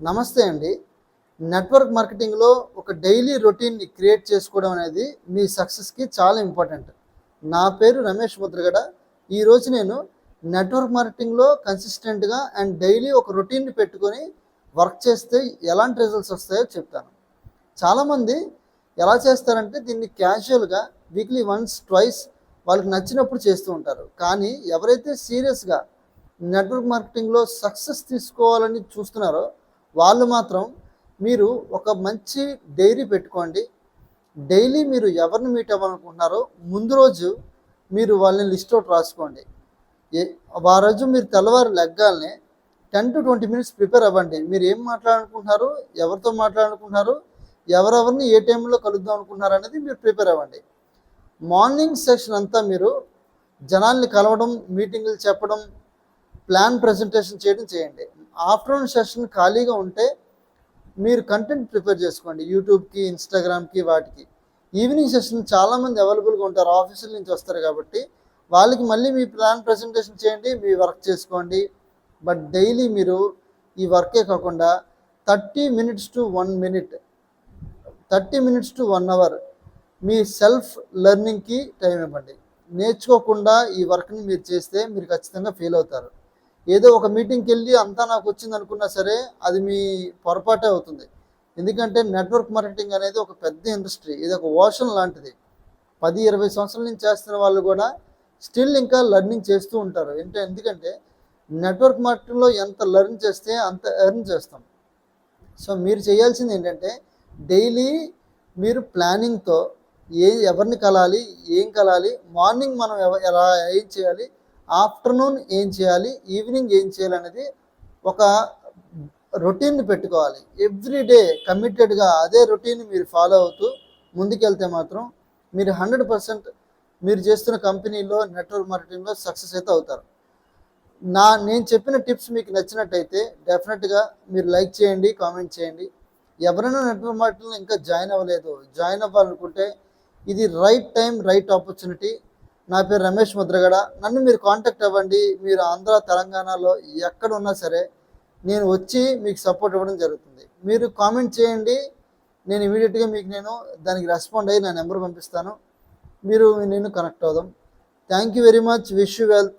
నమస్తే అండి. నెట్వర్క్ మార్కెటింగ్‌లో ఒక డైలీ రొటీన్‌ని క్రియేట్ చేసుకోవడం అనేది మీ సక్సెస్‌కి చాలా ఇంపార్టెంట్. నా పేరు రమేష్ ముద్రగడ. ఈరోజు నేను నెట్వర్క్ మార్కెటింగ్‌లో కన్సిస్టెంట్‌గా అండ్ డైలీ ఒక రొటీన్‌ని పెట్టుకొని వర్క్ చేస్తే ఎలాంటి రిజల్ట్స్ వస్తాయో చెప్తాను. చాలామంది ఎలా చేస్తారంటే దీన్ని క్యాజువల్‌గా వీక్లీ వన్స్, ట్వైస్ వాళ్ళకి నచ్చినప్పుడు చేస్తూ ఉంటారు. కానీ ఎవరైతే సీరియస్‌గా నెట్వర్క్ మార్కెటింగ్‌లో సక్సెస్ తీసుకోవాలని చూస్తున్నారో వాళ్ళు మాత్రం మీరు ఒక మంచి డైరీ పెట్టుకోండి. డైలీ మీరు ఎవరిని మీట్ అవ్వాలనుకుంటున్నారో ముందు రోజు మీరు వాళ్ళని లిస్ట్ అవుట్ రాసుకోండి. ఏ ఆ రోజు మీరు తెల్లవారు లెగ్గాలనే 10-20 మినిట్స్ ప్రిపేర్ అవ్వండి. మీరు ఏం మాట్లాడాలనుకుంటున్నారు, ఎవరితో మాట్లాడాలనుకుంటున్నారు, ఎవరెవరిని ఏ టైంలో కలుద్దాం అనుకుంటున్నారు అనేది మీరు ప్రిపేర్ అవ్వండి. మార్నింగ్ సెషన్ అంతా మీరు జనాల్ని కలవడం, మీటింగులు చెప్పడం, ప్లాన్ ప్రజెంటేషన్ చేయడం చేయండి. ఆఫ్టర్నూన్ సెషన్ ఖాళీగా ఉంటే మీరు కంటెంట్ ప్రిపేర్ చేసుకోండి యూట్యూబ్కి, ఇన్స్టాగ్రామ్కి వాటికి. ఈవినింగ్ సెషన్ చాలామంది అవైలబుల్గా ఉంటారు, ఆఫీసుల నుంచి వస్తారు కాబట్టి వాళ్ళకి మళ్ళీ మీ ప్లాన్ ప్రజెంటేషన్ చేయండి, మీ వర్క్ చేసుకోండి. బట్ డైలీ మీరు ఈ వర్కే కాకుండా 30 minutes to 1 minute, 30 minutes to 1 hour మీ సెల్ఫ్ లెర్నింగ్కి టైం ఇవ్వండి. నేర్చుకోకుండా ఈ వర్క్ని మీరు చేస్తే మీరు ఖచ్చితంగా ఫెయిల్ అవుతారు. ఏదో ఒక మీటింగ్కి వెళ్ళి అంతా నాకు వచ్చింది అనుకున్నా సరే అది మీ పొరపాటే అవుతుంది. ఎందుకంటే నెట్వర్క్ మార్కెటింగ్ అనేది ఒక పెద్ద ఇండస్ట్రీ, ఇది ఒక ఓషన్ లాంటిది. 10-20 సంవత్సరాల నుంచి చేస్తున్న వాళ్ళు కూడా స్టిల్ ఇంకా లెర్నింగ్ చేస్తూ ఉంటారు. ఎందుకంటే నెట్వర్క్ మార్కెటింగ్లో ఎంత లెర్న్ చేస్తే అంత ఎర్న్ చేస్తాం. సో మీరు చేయాల్సింది ఏంటంటే డైలీ మీరు ప్లానింగ్తో ఎవరిని కలాలి, ఏం కలాలి, మార్నింగ్ మనం ఎలా ఏం చేయాలి, ఆఫ్టర్నూన్ ఏం చేయాలి, ఈవినింగ్ ఏం చేయాలి అనేది ఒక రొటీన్ని పెట్టుకోవాలి. ఎవ్రీడే కమిటెడ్గా అదే రొటీన్ మీరు ఫాలో అవుతూ ముందుకెళ్తే మాత్రం మీరు 100% మీరు చేస్తున్న కంపెనీలో నెట్వర్క్ మార్కెటింగ్లో సక్సెస్ అయితే అవుతారు. నేను చెప్పిన టిప్స్ మీకు నచ్చినట్టయితే డెఫినెట్గా మీరు లైక్ చేయండి, కామెంట్ చేయండి. ఎవరైనా నెట్వర్క్ మార్కెటింగ్లో ఇంకా జాయిన్ అవ్వాలనుకుంటే ఇది రైట్ టైం, రైట్ ఆపర్చునిటీ. నా పేరు రమేష్ ముద్రగడ. నన్ను మీరు కాంటాక్ట్ అవ్వండి. మీరు ఆంధ్ర, తెలంగాణలో ఎక్కడ ఉన్నా సరే నేను వచ్చి మీకు సపోర్ట్ ఇవ్వడం జరుగుతుంది. మీరు కామెంట్ చేయండి, నేను ఇమీడియట్గా నేను దానికి రెస్పాండ్ అయ్యి నా నెంబర్ పంపిస్తాను. నేను కనెక్ట్ అవుదాం. Thank you very much. Wish you wealth.